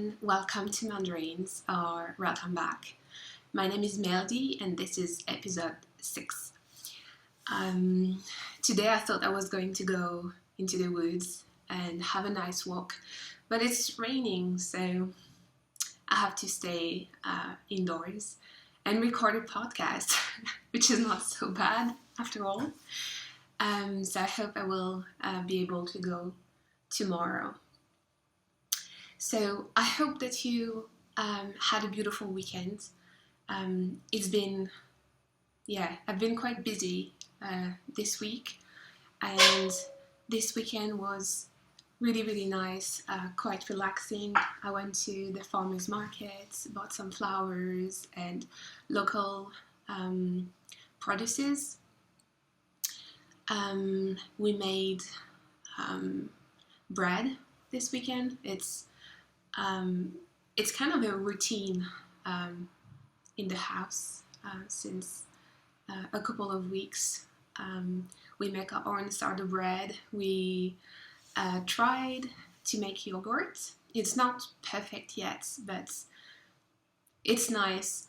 everyone, welcome to Mandarines, or welcome back. My name is Melody and this is episode 6. Today I thought I was going to go into the woods and have a nice walk, but it's raining, so I have to stay indoors and record a podcast, which is not so bad after all. So I hope I will be able to go tomorrow. So I hope that you had a beautiful weekend. I've been quite busy this week, and this weekend was really nice, quite relaxing. I went to the farmers market, bought some flowers and local produces. We made bread this weekend. It's kind of a routine in the house since a couple of weeks. We make our own sourdough bread. We tried to make yogurt. It's not perfect yet, but it's nice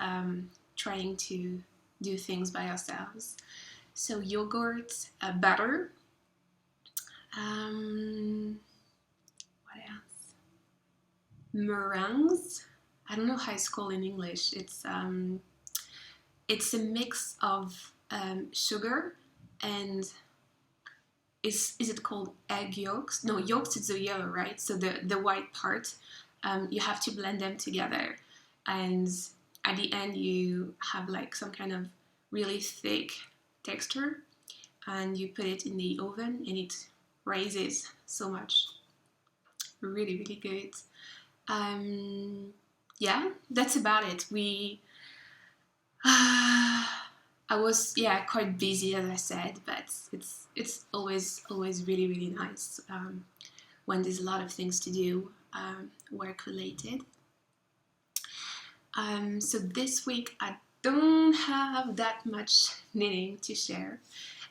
trying to do things by ourselves. So yogurt, butter. What else? Meringues. I don't know how it's called in English. It's a mix of sugar and is it called egg yolks? No, yolks is the yellow, right? So the white part, you have to blend them together, and at the end you have like some kind of really thick texture, and you put it in the oven and it rises so much. Really good. That's about it. I was quite busy, as I said, but it's always really nice when there's a lot of things to do, work related. So this week I don't have that much knitting to share,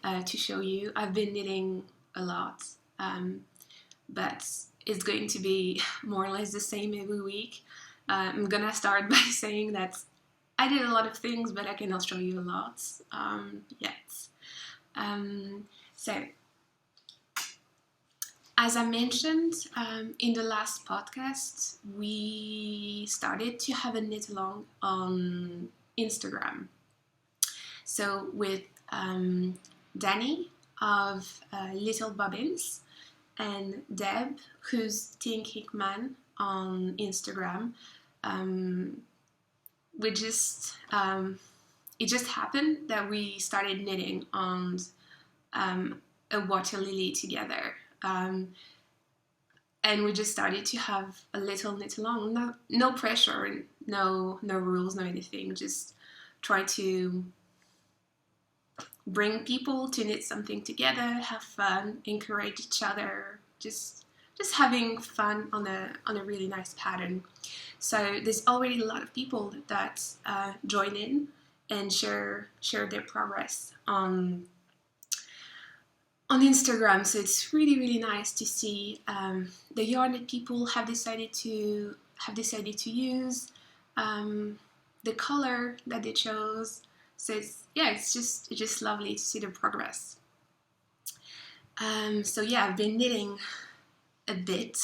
to show you. I've been knitting a lot, but it's going to be more or less the same every week. I'm gonna start by saying that I did a lot of things, but I cannot show you a lot yet. So, as I mentioned in the last podcast, we started to have a knit along on Instagram. So with Danny of Little Bobbins and Deb, who's Tink Hickman on Instagram, it just happened that we started knitting on a water lily together, and we just started to have a little knit along. No pressure, no rules, no anything. Just try to bring people to knit something together, have fun, encourage each other, just having fun on a really nice pattern. So there's already a lot of people that join in and share their progress on Instagram. So it's really nice to see the yarn that people have decided to use, the color that they chose. So it's just lovely to see the progress. I've been knitting a bit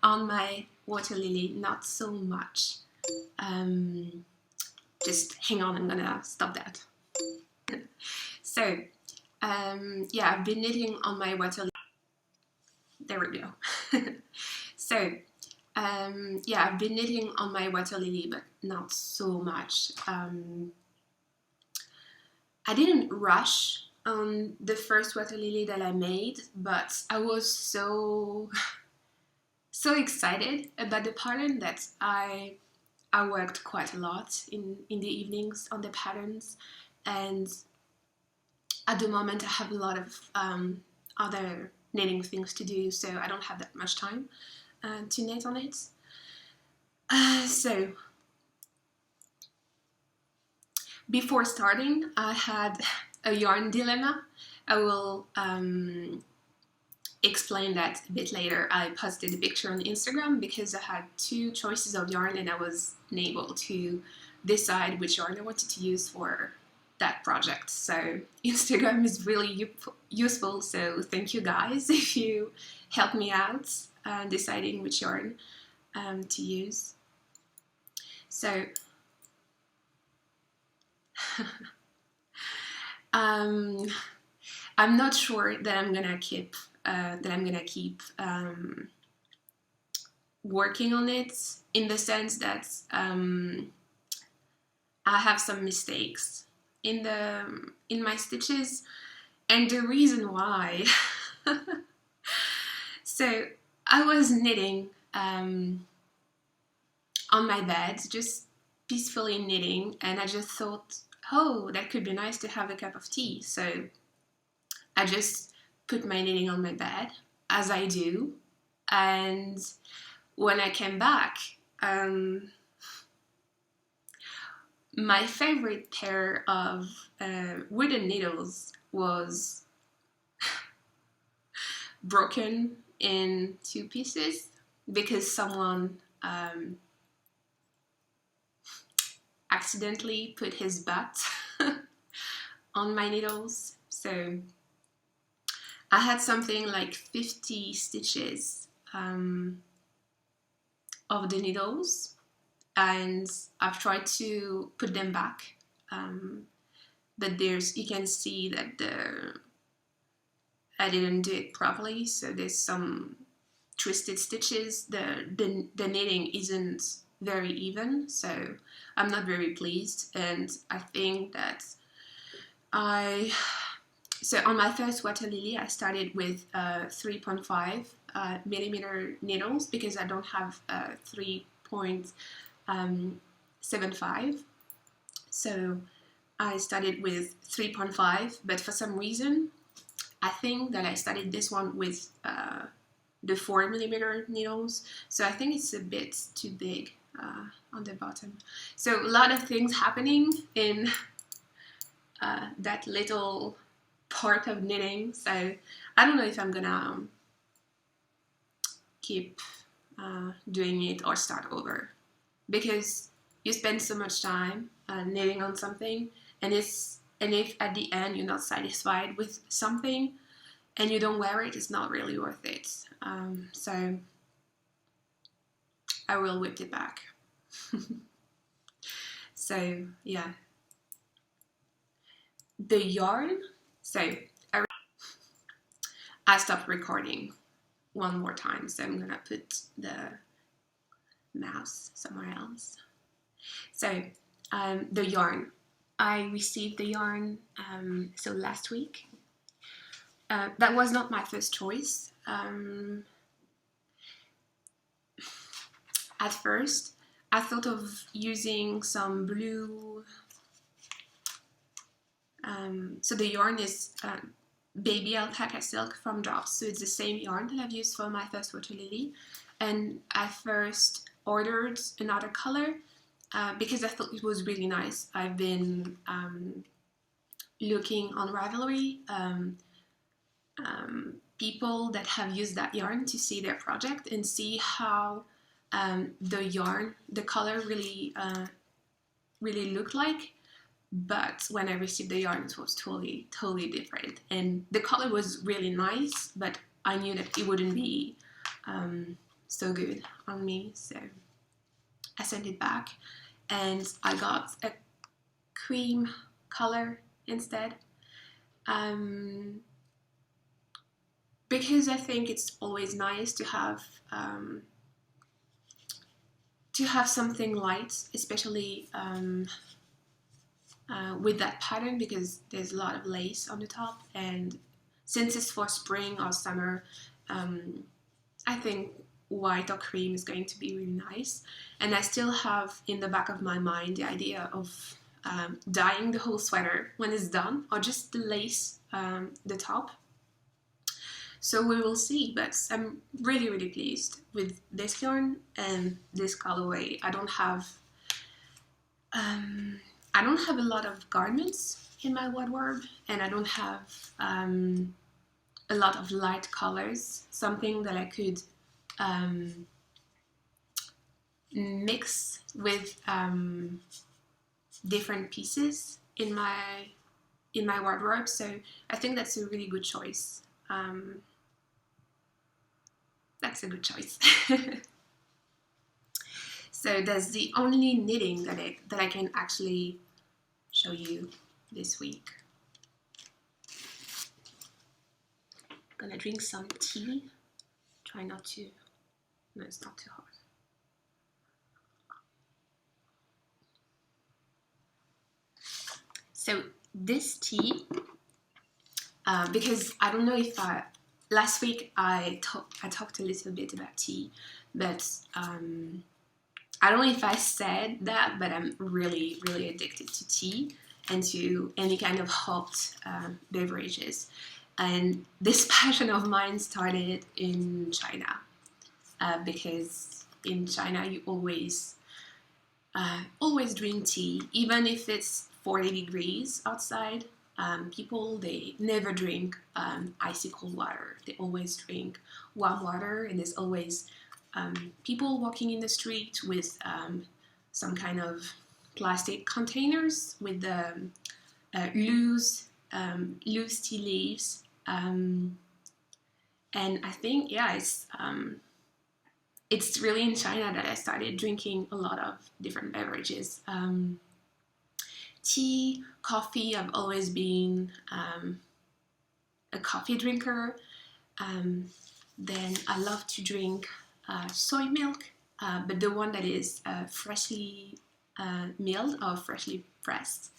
on my water lily, not so much. Just hang on, I'm gonna stop that. So, I've been knitting on my water lily. There we go. So, I've been knitting on my water lily, but not so much. I didn't rush on the first water lily that I made, but I was so excited about the pattern that I worked quite a lot in the evenings on the patterns, and at the moment I have a lot of other knitting things to do, so I don't have that much time to knit on it. So before starting, I had a yarn dilemma. I will explain that a bit later. I posted a picture on Instagram because I had two choices of yarn and I was unable to decide which yarn I wanted to use for that project. So Instagram is really useful, so thank you guys if you help me out deciding which yarn to use. So I'm not sure that I'm gonna keep working on it, in the sense that I have some mistakes in my stitches, and the reason why. So I was knitting on my bed, just peacefully knitting, and I just thought, oh, that could be nice to have a cup of tea. So I just put my knitting on my bed, as I do, and when I came back, my favorite pair of wooden needles was broken in two pieces because someone accidentally put his butt on my needles. So I had something like 50 stitches of the needles, and I've tried to put them back, but you can see that I didn't do it properly, so there's some twisted stitches. The knitting isn't very even, so I'm not very pleased, and I think that so on my first water lily, I started with 3.5 millimeter needles because I don't have 3.75. So I started with 3.5, but for some reason, I think that I started this one with the 4 millimeter needles. So I think it's a bit too big on the bottom. So a lot of things happening in that little part of knitting. So I don't know if I'm gonna keep doing it or start over, because you spend so much time knitting on something, and if at the end you're not satisfied with something and you don't wear it, it's not really worth it. So I will whip it back. So yeah, the yarn. So I stopped recording one more time, so I'm gonna put the mouse somewhere else. So the yarn. I received the yarn so last week. That was not my first choice. At first, I thought of using some blue. So the yarn is baby alpaca silk from Drops. So it's the same yarn that I've used for my first water lily. And I first ordered another color because I thought it was really nice. I've been looking on Ravelry, people that have used that yarn to see their project and see how the yarn, the color really looked like. But when I received the yarn, it was totally different, and the color was really nice, but I knew that it wouldn't be so good on me, so I sent it back, and I got a cream color instead, because I think it's always nice to have something light, especially with that pattern, because there's a lot of lace on the top, and since it's for spring or summer, I think white or cream is going to be really nice. And I still have in the back of my mind the idea of dyeing the whole sweater when it's done, or just the lace, the top. So we will see, but I'm really pleased with this yarn and this colorway. I don't have a lot of garments in my wardrobe, and I don't have a lot of light colors, something that I could mix with different pieces in my wardrobe. So I think that's a really good choice. That's a good choice. So that's the only knitting that I can actually show you this week. I'm gonna drink some tea. Try not to. No, it's not too hot. So this tea, because I don't know if last week I talked a little bit about tea, but I don't know if I said that, but I'm really, really addicted to tea and to any kind of hot beverages. And this passion of mine started in China, because in China you always drink tea, even if it's 40 degrees outside. People, they never drink icy cold water. They always drink warm water, and there's always people walking in the street with some kind of plastic containers with loose tea leaves. And I think, it's really in China that I started drinking a lot of different beverages. Tea, coffee, I've always been a coffee drinker. Then I love to drink soy milk, but the one that is freshly milled or freshly pressed.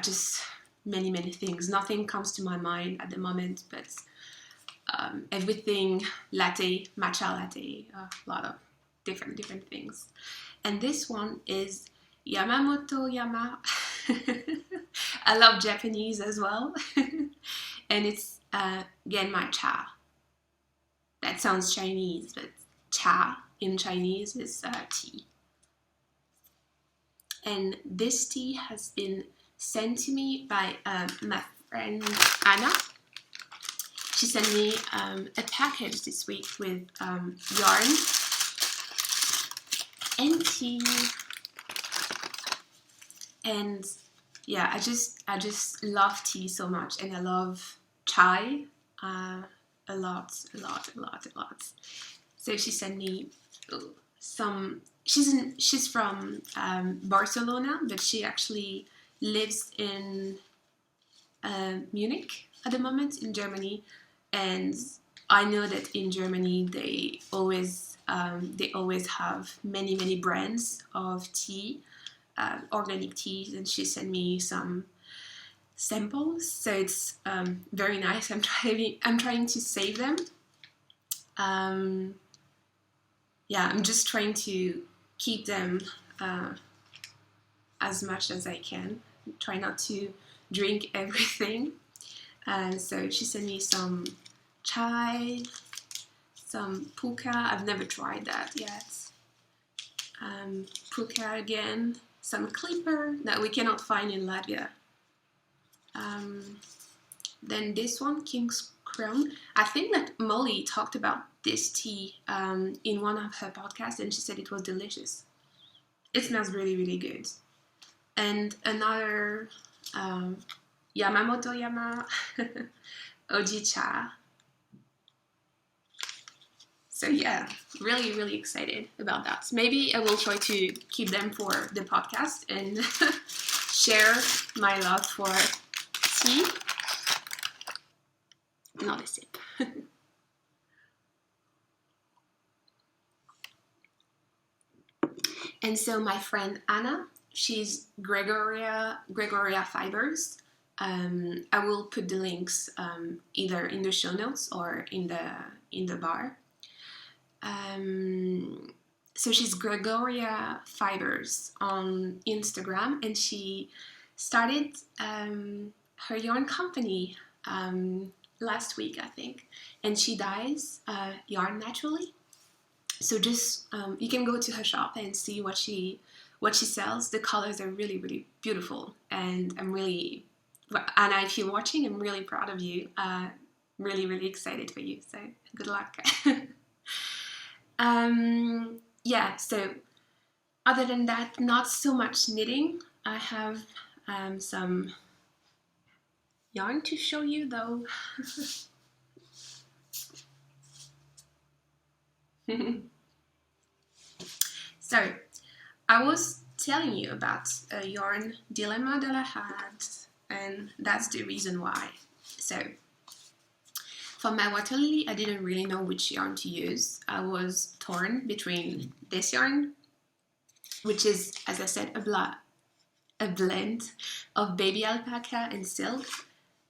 Just many things. Nothing comes to my mind at the moment, but everything latte, matcha latte, a lot of different things. And this one is Yamamoto Yama. I love Japanese as well. And it's Genmai cha. That sounds Chinese, but cha in Chinese is tea. And this tea has been sent to me by my friend Anna. She sent me a package this week with yarn and tea. And yeah, I just love tea so much, and I love chai a lot. So she sent me some. She's from Barcelona, but she actually lives in Munich at the moment in Germany, and I know that in Germany they always have many brands of tea, organic teas, and she sent me some samples, so it's very nice. I'm trying to save them. I'm just trying to keep them as much as I can. Try not to drink everything. So she sent me some chai, some puka. I've never tried that yet. Puka again, some clipper that we cannot find in Latvia. Then this one, King's Crown. I think that Molly talked about this tea in one of her podcasts, and she said it was delicious. It smells really good. And another Yamamoto Yama Ojicha. So yeah, really excited about that. Maybe I will try to keep them for the podcast and share my love for tea. Not a sip. And so my friend Anna, she's Gregoria Fibers. I will put the links either in the show notes or in the bar. So she's Gregoria Fibers on Instagram, and she started her yarn company last week, I think, and she dyes yarn naturally. So just you can go to her shop and see what she sells. The colors are really beautiful, and I'm really Anna, if you're watching, I'm really proud of you. Really, really excited for you. So good luck. Yeah, so other than that, not so much knitting. I have some yarn to show you though. So I was telling you about a yarn dilemma that I had, and that's the reason why. So for my water lily, I didn't really know which yarn to use. I was torn between this yarn, which is, as I said, a blend of baby alpaca and silk,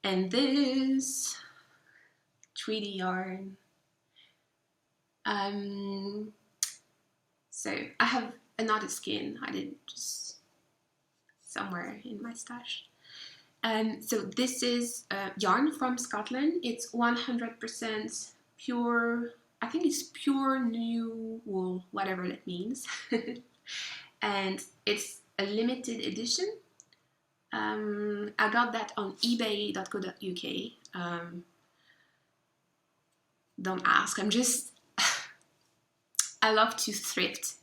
and this 3D yarn. So I have another skin. I did just somewhere in my stash. So this is yarn from Scotland. It's 100% pure. I think it's pure new wool, whatever that means. And it's a limited edition. I got that on ebay.co.uk. Don't ask. I love to thrift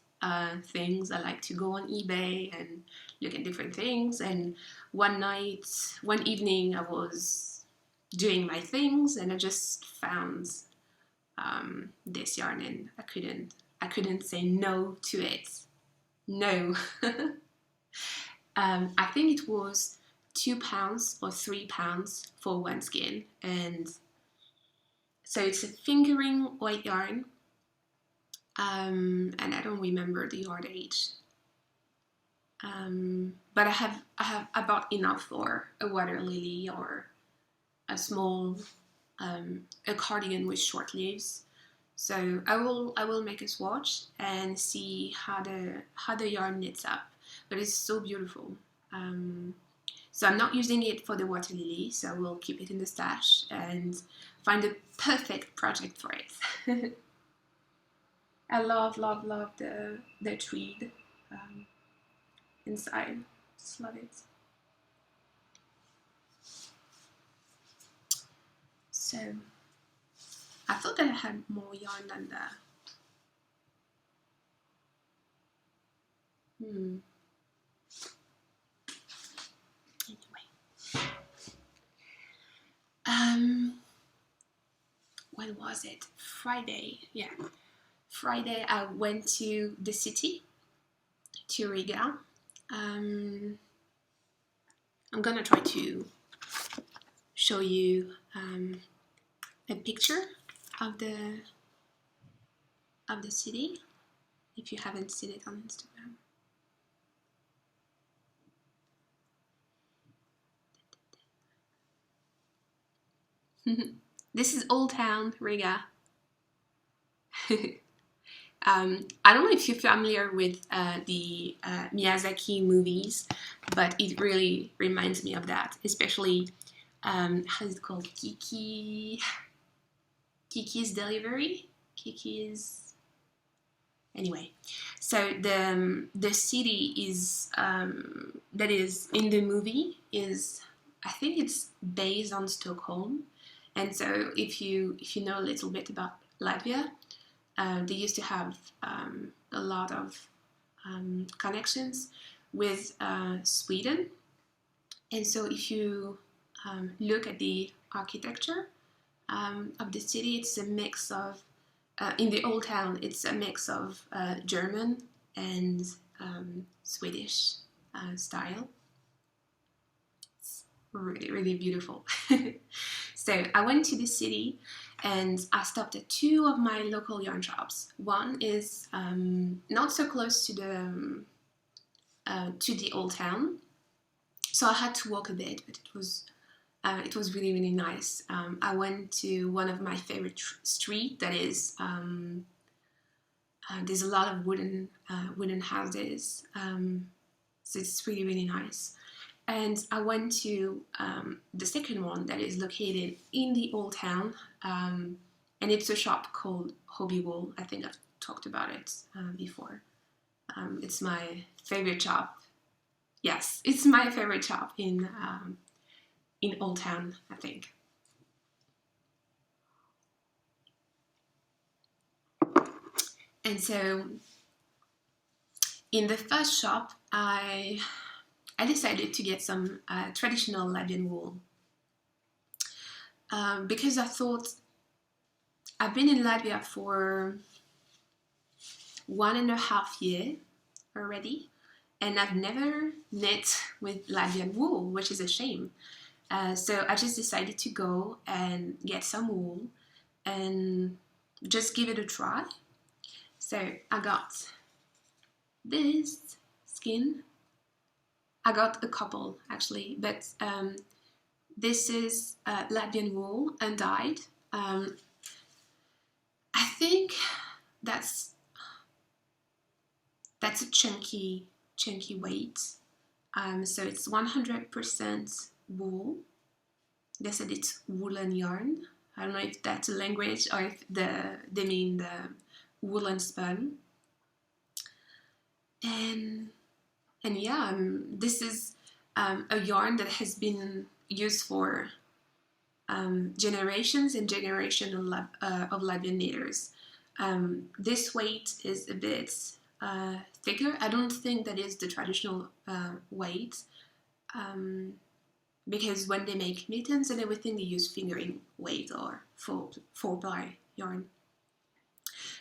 things. I like to go on eBay and look at different things. And one evening, I was doing my things, and I just found this yarn, and I couldn't say no to it. No. I think it was £2 or £3 for one skin, and so it's a fingering white yarn. And I don't remember the yard age. But I bought enough for a water lily or a small a cardigan with short sleeves. So I will make a swatch and see how the yarn knits up. But it's so beautiful. So I'm not using it for the water lily, so I will keep it in the stash and find a perfect project for it. I love the tweed inside. Just love it. So I thought that I had more yarn than that. Anyway. When was it? Friday. Yeah. Friday I went to the city, to Riga. I'm gonna try to show you a picture of the city if you haven't seen it on Instagram. This is Old Town Riga. I don't know if you're familiar with the Miyazaki movies, but it really reminds me of that, especially how is it called? Kiki's Delivery. Anyway. So the city is that is in the movie is, I think it's based on Stockholm, and so if you know a little bit about Latvia. They used to have a lot of connections with Sweden, and so if you look at the architecture of the city, it's a mix of in the old town, it's a mix of German and Swedish style. It's really, really beautiful. So I went to the city and I stopped at two of my local yarn shops. One is not so close to the old town, so I had to walk a bit, but it was really, really nice. I went to one of my favorite street that is there's a lot of wooden houses, so it's really, really nice. And I went to the second one that is located in the old town, and it's a shop called Hobby Wool. I think I've talked about it before. It's my favorite shop. Yes, it's my favorite shop in in Old Town, I think. And so in the first shop, I decided to get some traditional Latvian wool because I thought I've been in Latvia for 1.5 years already, and I've never knit with Latvian wool, which is a shame. So I just decided to go and get some wool and just give it a try. So I got this skin. I got a couple actually, but this is Latvian wool undyed. I think that's a chunky weight. So it's 100% wool. They said it's woolen yarn. I don't know if that's a language or if they mean the woolen spun. And yeah, this is a yarn that has been used for generations and generations of Latvian knitters. This weight is a bit thicker. I don't think that is the traditional weight, because when they make mittens and everything, they use fingering weight or 4-ply yarn.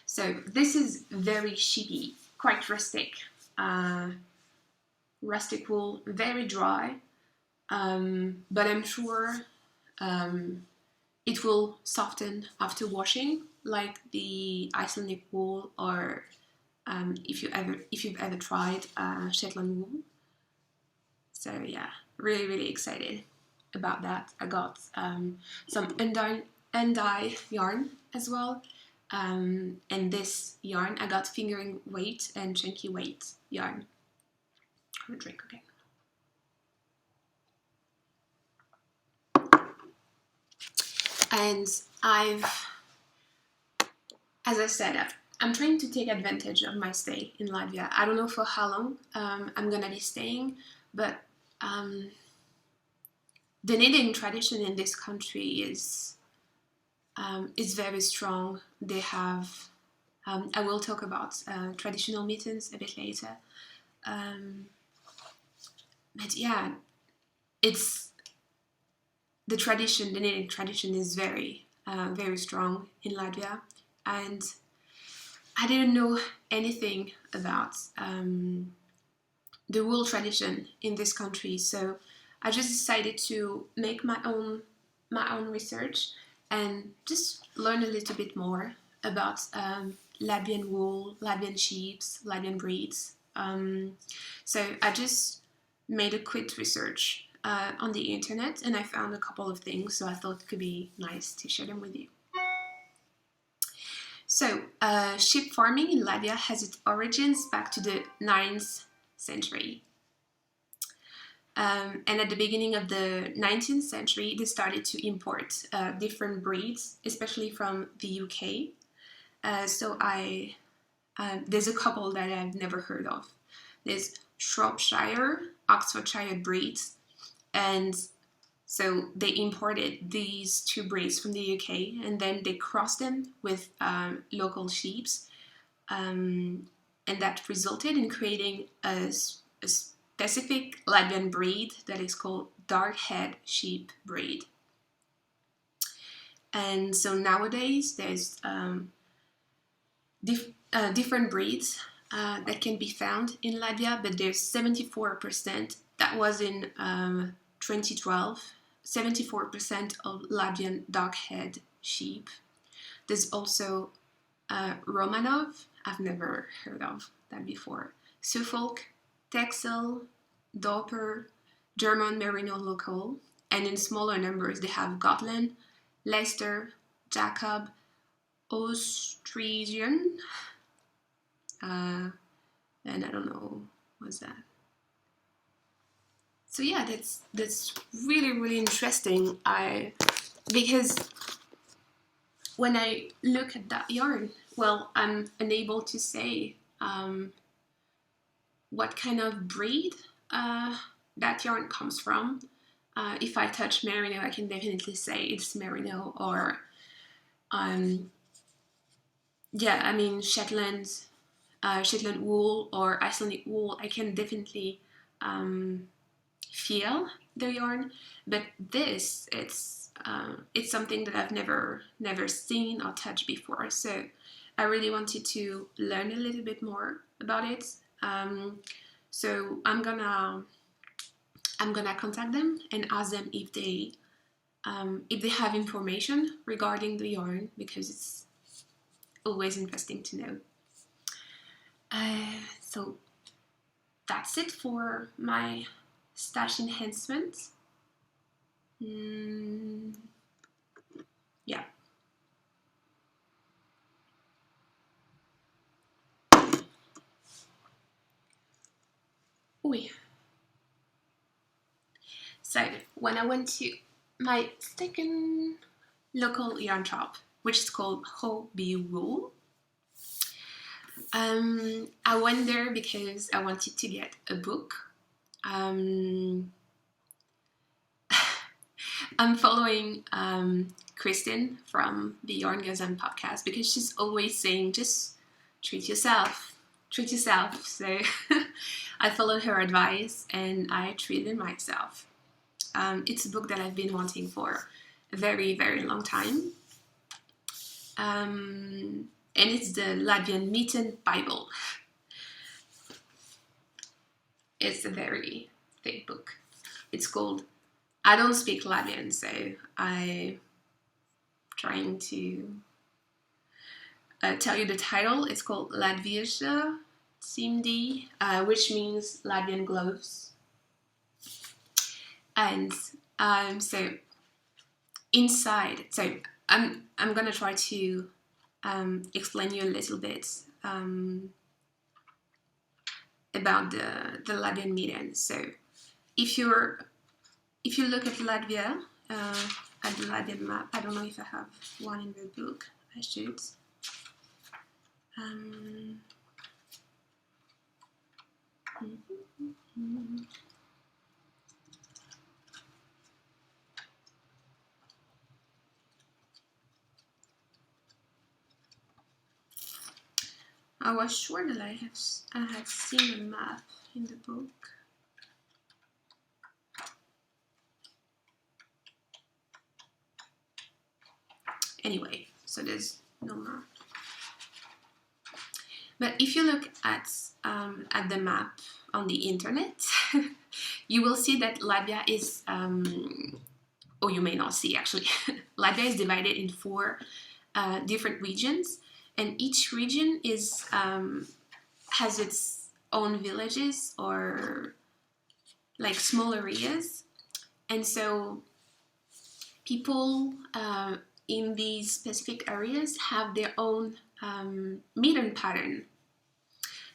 So this is very sheepy, quite rustic. Rustic wool, very dry, but I'm sure it will soften after washing, like the Icelandic wool, or if you've ever tried Shetland wool. So yeah, really excited about that. I got some undie yarn as well, and this yarn I got fingering weight and chunky weight yarn. Have a drink again. And as I said, I'm trying to take advantage of my stay in Latvia. I don't know for how long I'm gonna be staying, but the knitting tradition in this country is very strong. They have, I will talk about traditional mittens a bit later. But yeah, it's the knitting tradition is very strong in Latvia, and I didn't know anything about the wool tradition in this country, so I just decided to make my own research and just learn a little bit more about Latvian wool, Latvian sheep, Latvian breeds. So I just made a quick research on the internet, and I found a couple of things, so I thought it could be nice to share them with you. So, sheep farming in Latvia has its origins back to the 9th century. And at the beginning of the 19th century, they started to import different breeds, especially from the UK. So there's a couple that I've never heard of. There's Shropshire, Oxfordshire breeds, and so they imported these two breeds from the UK, and then they crossed them with local sheep, and that resulted in creating a specific Latvian breed that is called dark-head sheep breed. And so nowadays there's different breeds that can be found in Latvia, but there's 74%, that was in 2012, 74% of Latvian dark-head sheep. There's also Romanov, I've never heard of that before, Suffolk, Texel, Doper, German Merino local, and in smaller numbers they have Gotland, Leicester, Jacob, Austrasian, and I don't know what's that. So yeah, that's really interesting. Because when I look at that yarn, well, I'm unable to say what kind of breed that yarn comes from. if I touch merino, I can definitely say it's merino, or Shetland wool or Icelandic wool. I can definitely feel the yarn, but this it's something that I've never seen or touched before. So I really wanted to learn a little bit more about it. So I'm gonna contact them and ask them if they have information regarding the yarn, because it's always interesting to know. So that's it for my stash enhancement. Yeah. Ooh. So when I went to my second local yarn shop, which is called Hobby Wool, I went there because I wanted to get a book. I'm following Kristen from the Yarn Gazan podcast because she's always saying, just treat yourself. So I followed her advice and I treated myself. It's a book that I've been wanting for a very, very long time. And it's the Latvian Mitten Bible. It's a very thick book. It's called, I don't speak Latvian, so I'm trying to tell you the title. It's called Latvieša Cimdi, which means Latvian gloves. And so inside, so I'm gonna try to explain you a little bit about the Latvian mitten. So if you look at Latvia, at the Latvian map, I don't know if I have one in the book. I should. I was sure that I had seen a map in the book. Anyway, so there's no map. But if you look at the map on the internet, you will see that Latvia is, or you may not see actually, Latvia is divided in 4 different regions, and each region is has its own villages or like small areas, and so people in these specific areas have their own mitten pattern.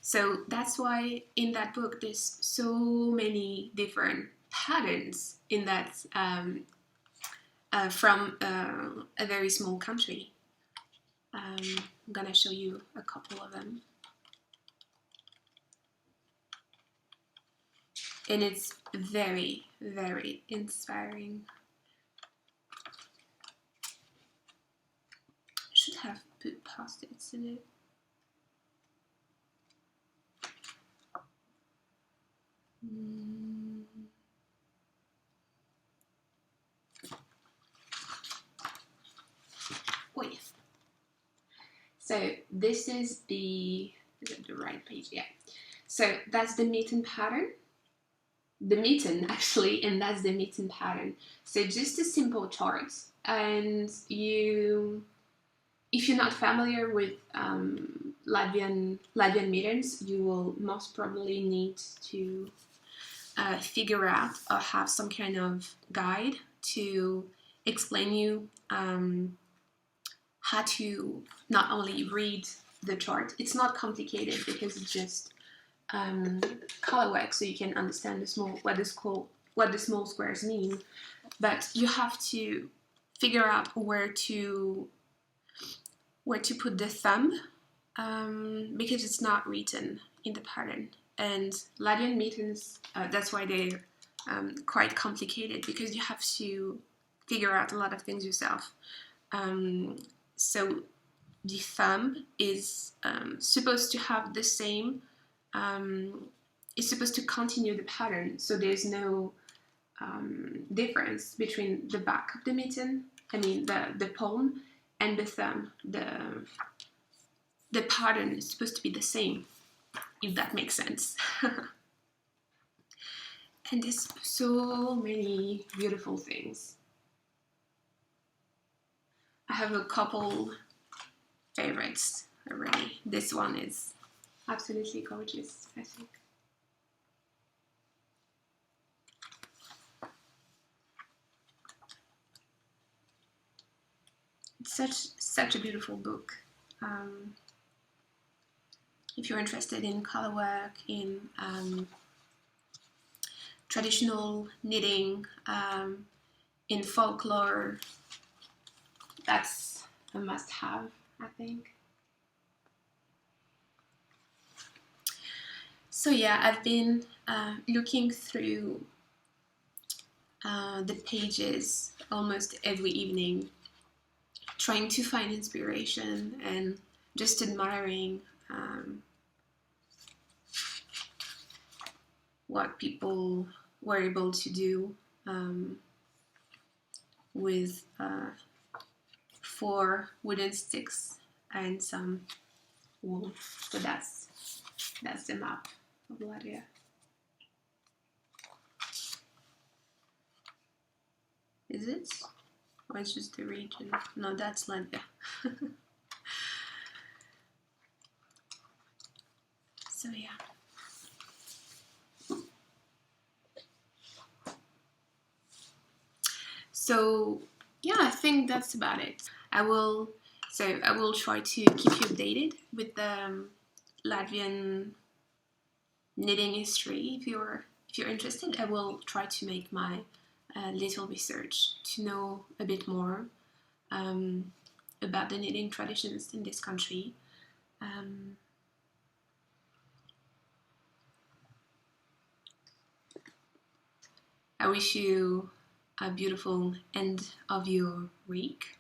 So that's why in that book there's so many different patterns in that from a very small country. I'm gonna show you a couple of them. And it's very, very inspiring. I should have put post-its in it. Oh yes. So this is the right page? Yeah. So that's the mitten pattern. The mitten actually, and that's the mitten pattern. So just a simple chart, and if you're not familiar with Latvian mittens, you will most probably need to figure out or have some kind of guide to explain you how to not only read the chart. It's not complicated because it's just color work, so you can understand what the small squares mean. But you have to figure out where to put the thumb because it's not written in the pattern. And Latvian mittens, that's why they're quite complicated because you have to figure out a lot of things yourself. So the thumb is supposed to have the same, it's supposed to continue the pattern, so there's no difference between the back of the mitten, the palm, and the thumb. The pattern is supposed to be the same, if that makes sense. And there's so many beautiful things. I have a couple favorites already. This one is absolutely gorgeous, I think. It's such a beautiful book. If you're interested in color work, in traditional knitting, in folklore, that's a must-have, I think. So yeah, I've been looking through the pages almost every evening, trying to find inspiration and just admiring what people were able to do with 4 wooden sticks and some wool. So that's the map of Latvia. Is it? Or it's just the region? No, that's Latvia. So yeah. So yeah, I think that's about it. I will try to keep you updated with the Latvian knitting history. If you're interested, I will try to make my little research to know a bit more about the knitting traditions in this country. I wish you a beautiful end of your week.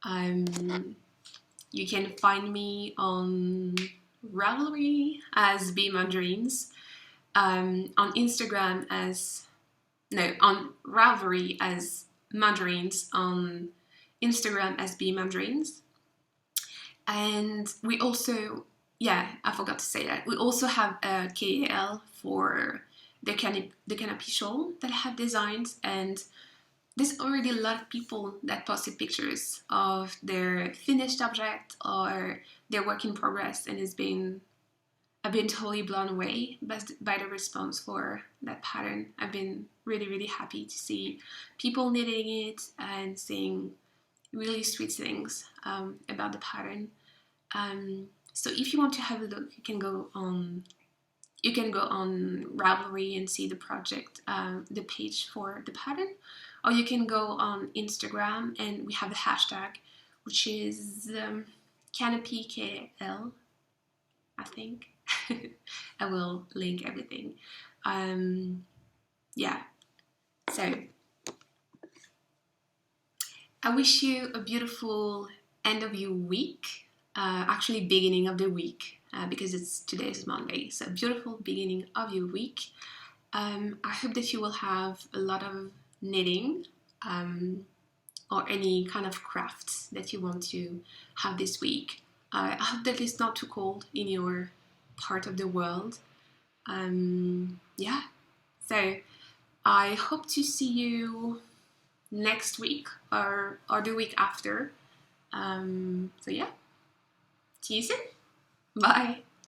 You can find me on Ravelry as Be Mandarines, on Instagram on Ravelry as Mandarines, on Instagram as Be Mandarines. And we also, I forgot to say that, we also have a KAL for the canopy shawl that I have designed, and there's already a lot of people that posted pictures of their finished object or their work in progress, and I've been totally blown away by the response for that pattern. I've been really, really happy to see people knitting it and saying really sweet things about the pattern. So if you want to have a look, you can go on Ravelry and see the project, the page for the pattern, or you can go on Instagram and we have a hashtag, which is canopykl, I think. I will link everything. So I wish you a beautiful end of your week, actually beginning of the week, because today is Monday, so beautiful beginning of your week. I hope that you will have a lot of knitting or any kind of crafts that you want to have this week. I hope that it's not too cold in your part of the world. So I hope to see you next week or the week after. See you soon. Bye.